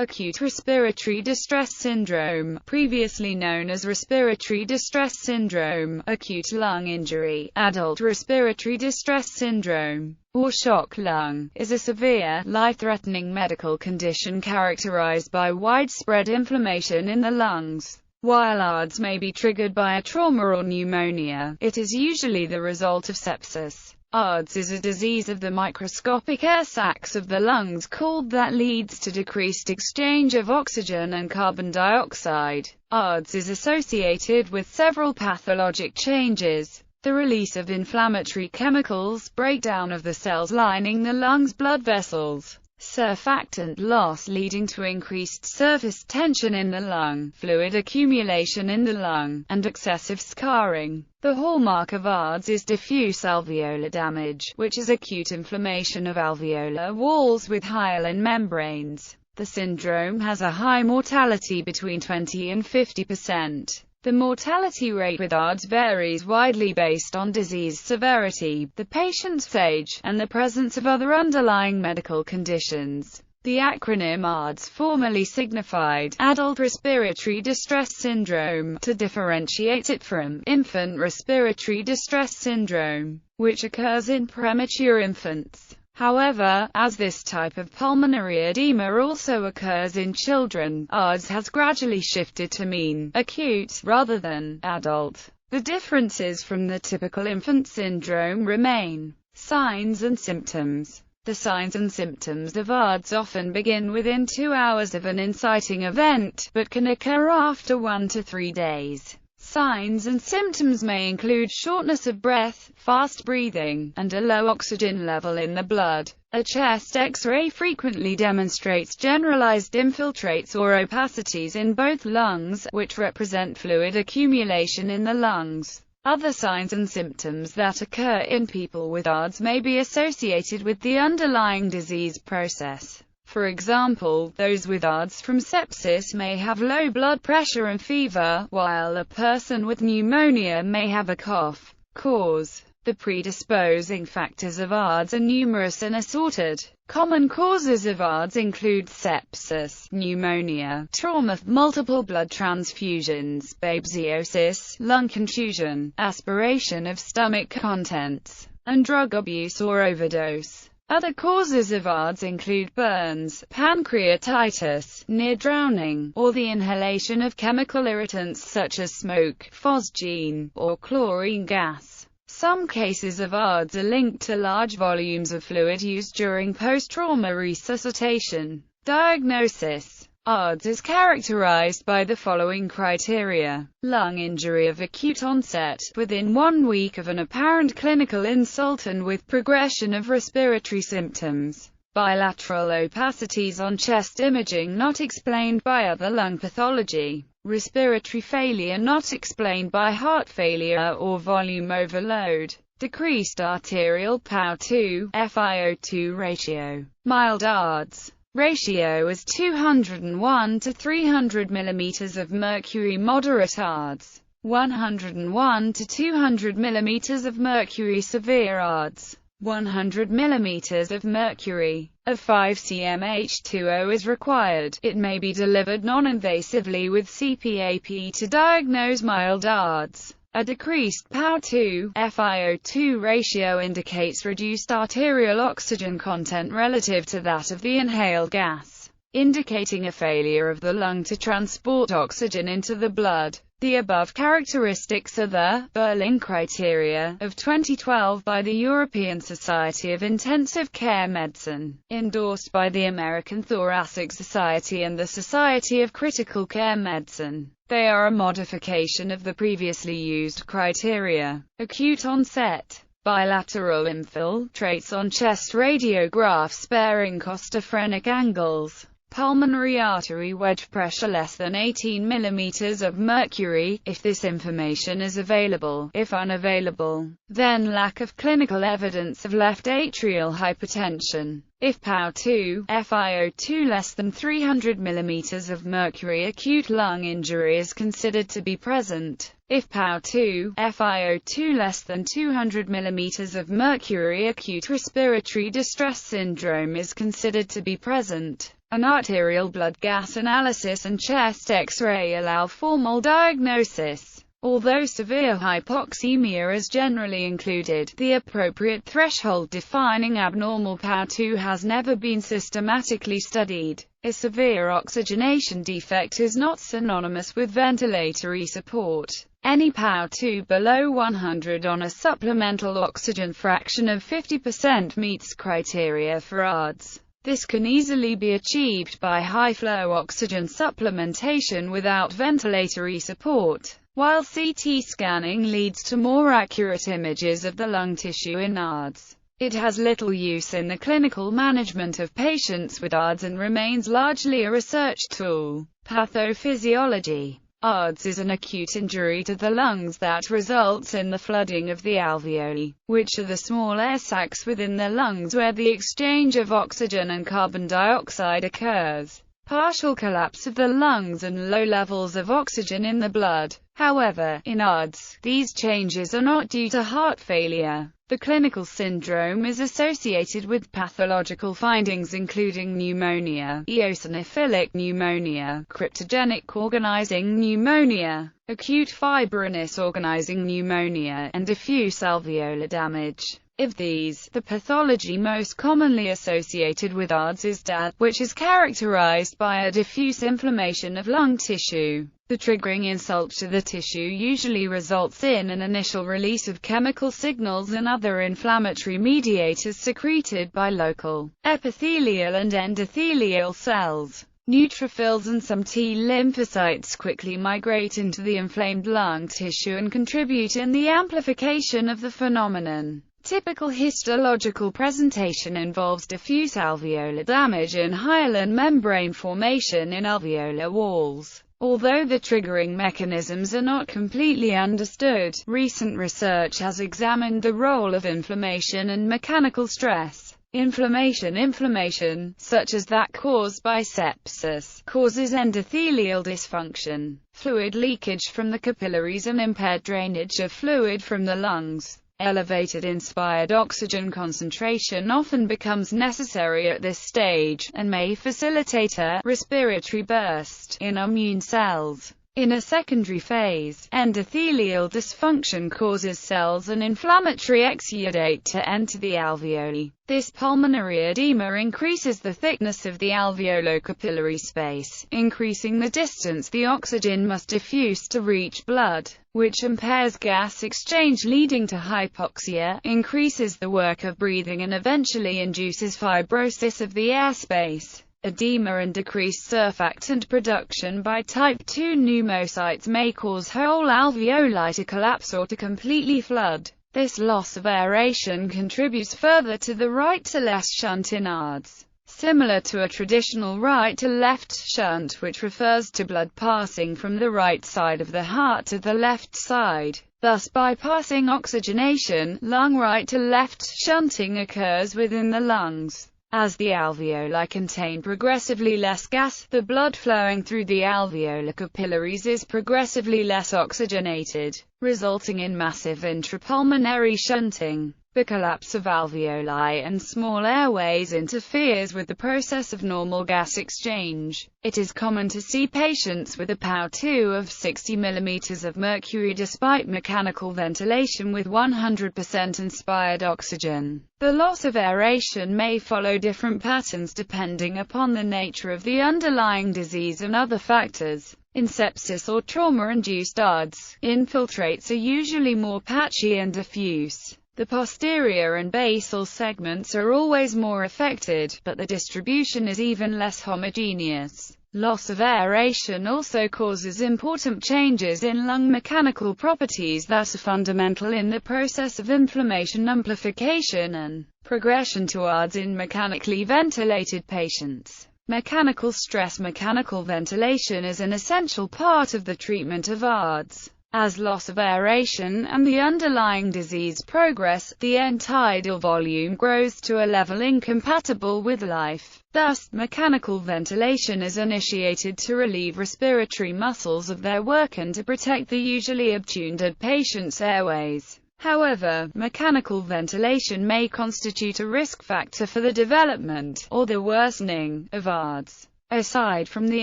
Acute respiratory distress syndrome, previously known as respiratory distress syndrome, acute lung injury, adult respiratory distress syndrome, or shock lung, is a severe, life-threatening medical condition characterized by widespread inflammation in the lungs. While ARDS may be triggered by a trauma or pneumonia, it is usually the result of sepsis. ARDS is a disease of the microscopic air sacs of the lungs that leads to decreased exchange of oxygen and carbon dioxide. ARDS is associated with several pathologic changes: the release of inflammatory chemicals, breakdown of the cells lining the lungs' blood vessels, surfactant loss leading to increased surface tension in the lung, fluid accumulation in the lung, and excessive scarring. The hallmark of ARDS is diffuse alveolar damage, which is acute inflammation of alveolar walls with hyaline membranes. The syndrome has a high mortality between 20 and 50%. The mortality rate with ARDS varies widely based on disease severity, the patient's age, and the presence of other underlying medical conditions. The acronym ARDS formerly signified Adult Respiratory Distress Syndrome, to differentiate it from Infant Respiratory Distress Syndrome, which occurs in premature infants. However, as this type of pulmonary edema also occurs in children, ARDS has gradually shifted to mean acute rather than adult. The differences from the typical infant syndrome remain. Signs and symptoms. The signs and symptoms of ARDS often begin within 2 hours of an inciting event, but can occur after 1 to 3 days. Signs and symptoms may include shortness of breath, fast breathing, and a low oxygen level in the blood. A chest X-ray frequently demonstrates generalized infiltrates or opacities in both lungs, which represent fluid accumulation in the lungs. Other signs and symptoms that occur in people with ARDS may be associated with the underlying disease process. For example, those with ARDS from sepsis may have low blood pressure and fever, while a person with pneumonia may have a cough. Cause. The predisposing factors of ARDS are numerous and assorted. Common causes of ARDS include sepsis, pneumonia, trauma, multiple blood transfusions, babesiosis, lung contusion, aspiration of stomach contents, and drug abuse or overdose. Other causes of ARDS include burns, pancreatitis, near drowning, or the inhalation of chemical irritants such as smoke, phosgene, or chlorine gas. Some cases of ARDS are linked to large volumes of fluid used during post-trauma resuscitation. Diagnosis. ARDS is characterized by the following criteria: lung injury of acute onset, within 1 week of an apparent clinical insult and with progression of respiratory symptoms; bilateral opacities on chest imaging not explained by other lung pathology; respiratory failure not explained by heart failure or volume overload; decreased arterial PaO2, FiO2 ratio. Mild ARDS ratio is 201 to 300 mm of mercury. Moderate ARDS 101 to 200 mm of mercury. Severe ARDS 100 mm of mercury. A 5 cm H2O is required. It may be delivered non-invasively with CPAP to diagnose mild ARDS. A decreased PaO2, FiO2 ratio indicates reduced arterial oxygen content relative to that of the inhaled gas, indicating a failure of the lung to transport oxygen into the blood. The above characteristics are the Berlin criteria of 2012 by the European Society of Intensive Care Medicine, endorsed by the American Thoracic Society and the Society of Critical Care Medicine. They are a modification of the previously used criteria. Acute onset. Bilateral infiltrates on chest radiographs bearing costophrenic angles. Pulmonary artery wedge pressure less than 18 mm of mercury, if this information is available. If unavailable, then lack of clinical evidence of left atrial hypertension. If PaO2, FiO2 less than 300 mm of mercury, acute lung injury is considered to be present. If PaO2, FiO2 less than 200 mm of mercury, acute respiratory distress syndrome is considered to be present. An arterial blood gas analysis and chest X-ray allow formal diagnosis. Although severe hypoxemia is generally included, the appropriate threshold defining abnormal POW2 has never been systematically studied. A severe oxygenation defect is not synonymous with ventilatory support. Any POW2 below 100 on a supplemental oxygen fraction of 50% meets criteria for ARDS. This can easily be achieved by high-flow oxygen supplementation without ventilatory support, while CT scanning leads to more accurate images of the lung tissue in ARDS. It has little use in the clinical management of patients with ARDS and remains largely a research tool. Pathophysiology. ARDS is an acute injury to the lungs that results in the flooding of the alveoli, which are the small air sacs within the lungs where the exchange of oxygen and carbon dioxide occurs. Partial collapse of the lungs and low levels of oxygen in the blood. However, in ARDS, these changes are not due to heart failure. The clinical syndrome is associated with pathological findings including pneumonia, eosinophilic pneumonia, cryptogenic organizing pneumonia, acute fibrinous organizing pneumonia, and diffuse alveolar damage. Of these, the pathology most commonly associated with ARDS is DA, which is characterized by a diffuse inflammation of lung tissue. The triggering insult to the tissue usually results in an initial release of chemical signals and other inflammatory mediators secreted by local, epithelial and endothelial cells. Neutrophils and some T lymphocytes quickly migrate into the inflamed lung tissue and contribute in the amplification of the phenomenon. Typical histological presentation involves diffuse alveolar damage and hyaline membrane formation in alveolar walls. Although the triggering mechanisms are not completely understood, recent research has examined the role of inflammation and mechanical stress. Inflammation, such as that caused by sepsis, causes endothelial dysfunction, fluid leakage from the capillaries and impaired drainage of fluid from the lungs. Elevated inspired oxygen concentration often becomes necessary at this stage, and may facilitate a respiratory burst in immune cells. In a secondary phase, endothelial dysfunction causes cells and inflammatory exudate to enter the alveoli. This pulmonary edema increases the thickness of the alveolo-capillary space, increasing the distance the oxygen must diffuse to reach blood, which impairs gas exchange leading to hypoxia, increases the work of breathing and eventually induces fibrosis of the airspace. Edema and decreased surfactant production by type 2 pneumocytes may cause whole alveoli to collapse or to completely flood. This loss of aeration contributes further to the right-to-left shunt in ARDS. Similar to a traditional right-to-left shunt, which refers to blood passing from the right side of the heart to the left side, thus bypassing oxygenation, lung right-to-left shunting occurs within the lungs. As the alveoli contain progressively less gas, the blood flowing through the alveolar capillaries is progressively less oxygenated, resulting in massive intrapulmonary shunting. The collapse of alveoli and small airways interferes with the process of normal gas exchange. It is common to see patients with a POW2 of 60 mm of mercury despite mechanical ventilation with 100% inspired oxygen. The loss of aeration may follow different patterns depending upon the nature of the underlying disease and other factors. In sepsis or trauma-induced ARDS, infiltrates are usually more patchy and diffuse. The posterior and basal segments are always more affected, but the distribution is even less homogeneous. Loss of aeration also causes important changes in lung mechanical properties that are fundamental in the process of inflammation amplification and progression to ARDS in mechanically ventilated patients. Mechanical stress. Mechanical ventilation is an essential part of the treatment of ARDS. As loss of aeration and the underlying disease progress, the end tidal volume grows to a level incompatible with life. Thus, mechanical ventilation is initiated to relieve respiratory muscles of their work and to protect the usually obstructed patient's airways. However, mechanical ventilation may constitute a risk factor for the development, or the worsening, of ARDS. Aside from the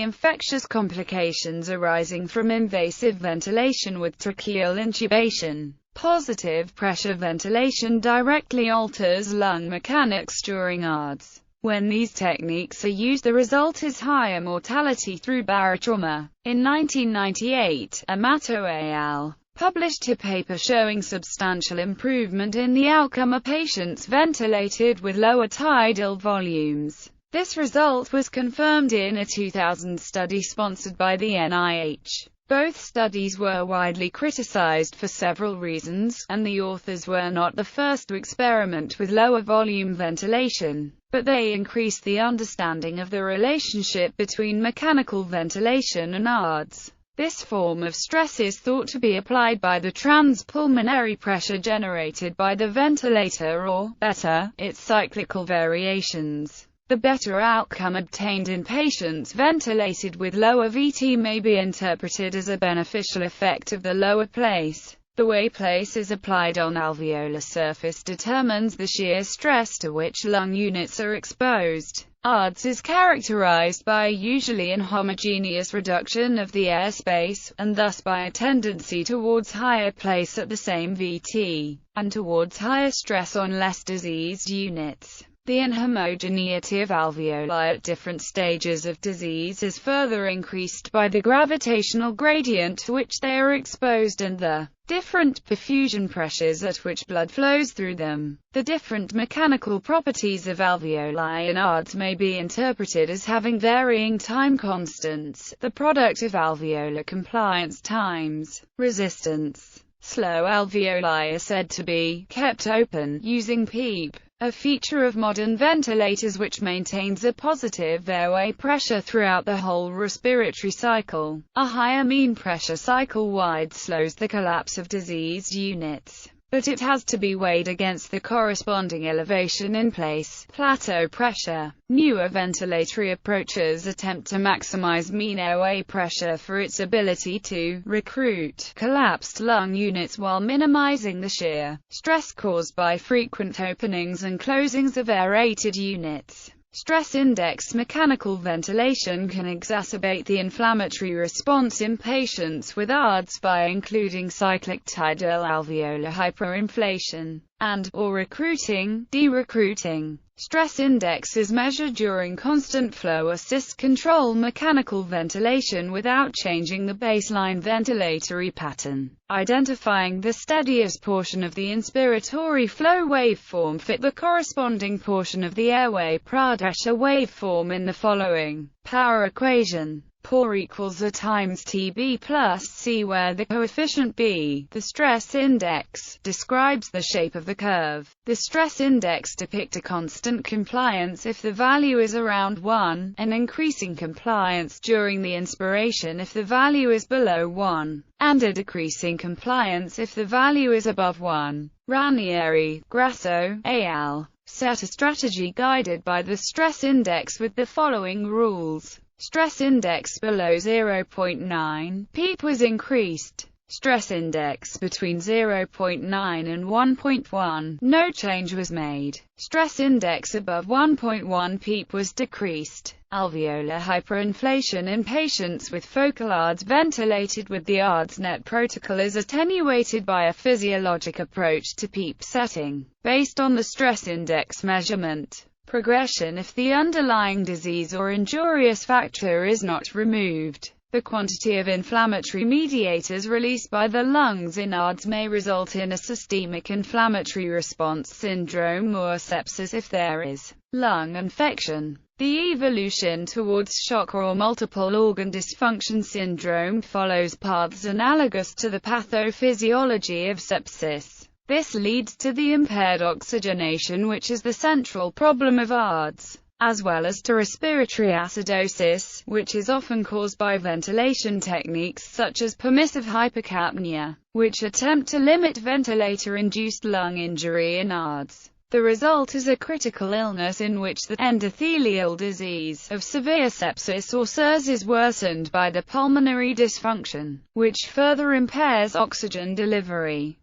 infectious complications arising from invasive ventilation with tracheal intubation, positive pressure ventilation directly alters lung mechanics during ARDS. When these techniques are used, the result is higher mortality through barotrauma. In 1998, Amato al. published a paper showing substantial improvement in the outcome of patients ventilated with lower tidal volumes. This result was confirmed in a 2000 study sponsored by the NIH. Both studies were widely criticized for several reasons, and the authors were not the first to experiment with lower volume ventilation, but they increased the understanding of the relationship between mechanical ventilation and ARDS. This form of stress is thought to be applied by the transpulmonary pressure generated by the ventilator, or, better, its cyclical variations. The better outcome obtained in patients ventilated with lower VT may be interpreted as a beneficial effect of the lower place. The way place is applied on alveolar surface determines the shear stress to which lung units are exposed. ARDS is characterized by a usually inhomogeneous reduction of the airspace, and thus by a tendency towards higher place at the same VT, and towards higher stress on less diseased units. The inhomogeneity of alveoli at different stages of disease is further increased by the gravitational gradient to which they are exposed and the different perfusion pressures at which blood flows through them. The different mechanical properties of alveoli in ARDS may be interpreted as having varying time constants, the product of alveolar compliance times resistance. Slow alveoli are said to be kept open using PEEP, a feature of modern ventilators which maintains a positive airway pressure throughout the whole respiratory cycle. A higher mean pressure cycle-wide slows the collapse of diseased units, but it has to be weighed against the corresponding elevation in place, plateau pressure. Newer ventilatory approaches attempt to maximize mean airway pressure for its ability to recruit collapsed lung units while minimizing the shear stress caused by frequent openings and closings of aerated units. Stress index mechanical ventilation can exacerbate the inflammatory response in patients with ARDS by including cyclic tidal alveolar hyperinflation and/or recruiting, de-recruiting. Stress index is measured during constant flow assist control mechanical ventilation without changing the baseline ventilatory pattern. Identifying the steadiest portion of the inspiratory flow waveform, fit the corresponding portion of the airway pressure waveform in the following power equation. POR equals A times TB plus C, where the coefficient B, the stress index, describes the shape of the curve. The stress index depicts a constant compliance if the value is around 1, and increasing compliance during the inspiration if the value is below 1, and a decreasing compliance if the value is above 1. Ranieri, Grasso, al. set a strategy guided by the stress index with the following rules. Stress index below 0.9, PEEP was increased. Stress index between 0.9 and 1.1, no change was made. Stress index above 1.1, PEEP was decreased. Alveolar hyperinflation in patients with focal ARDS ventilated with the ARDS-NET protocol is attenuated by a physiologic approach to PEEP setting, based on the stress index measurement. Progression if the underlying disease or injurious factor is not removed. The quantity of inflammatory mediators released by the lungs in ARDS may result in a systemic inflammatory response syndrome or sepsis if there is lung infection. The evolution towards shock or multiple organ dysfunction syndrome follows paths analogous to the pathophysiology of sepsis. This leads to the impaired oxygenation, which is the central problem of ARDS, as well as to respiratory acidosis, which is often caused by ventilation techniques such as permissive hypercapnia, which attempt to limit ventilator-induced lung injury in ARDS. The result is a critical illness in which the endothelial disease of severe sepsis or SIRS is worsened by the pulmonary dysfunction, which further impairs oxygen delivery.